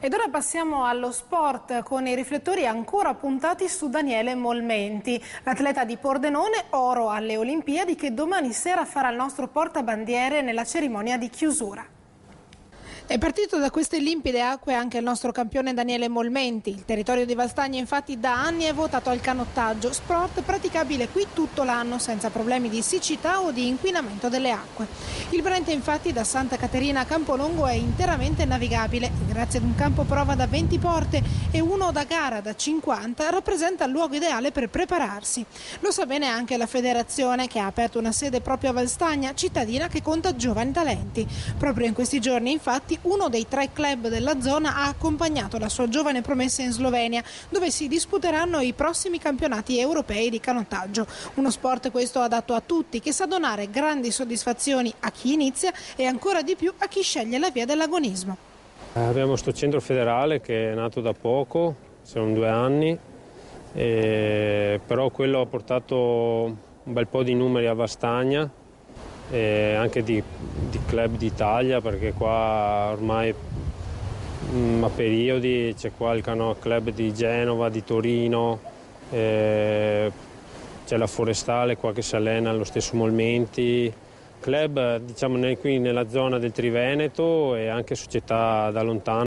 Ed ora passiamo allo sport con i riflettori ancora puntati su Daniele Molmenti, l'atleta di Pordenone, oro alle Olimpiadi, che domani sera farà il nostro portabandiere nella cerimonia di chiusura. È partito da queste limpide acque anche il nostro campione Daniele Molmenti. Il territorio di Valstagna infatti da anni è votato al canottaggio, sport praticabile qui tutto l'anno senza problemi di siccità o di inquinamento delle acque. Il Brenta infatti da Santa Caterina a Campolongo è interamente navigabile e grazie ad un campo prova da 20 porte e uno da gara da 50 rappresenta il luogo ideale per prepararsi. Lo sa bene anche la federazione, che ha aperto una sede proprio a Valstagna, cittadina che conta giovani talenti. Proprio in questi giorni infatti uno dei 3 club della zona ha accompagnato la sua giovane promessa in Slovenia, dove si disputeranno i prossimi campionati europei di canottaggio. Uno sport questo adatto a tutti, che sa donare grandi soddisfazioni a chi inizia e ancora di più a chi sceglie la via dell'agonismo. Abbiamo questo centro federale che è nato da poco, sono 2 anni, però quello ha portato un bel po' di numeri a Valstagna, anche di club d'Italia, perché qua ormai a periodi c'è qua il club di Genova, di Torino, c'è la Forestale qua che si allena allo stesso Molmenti, club diciamo qui nella zona del Triveneto e anche società da lontano.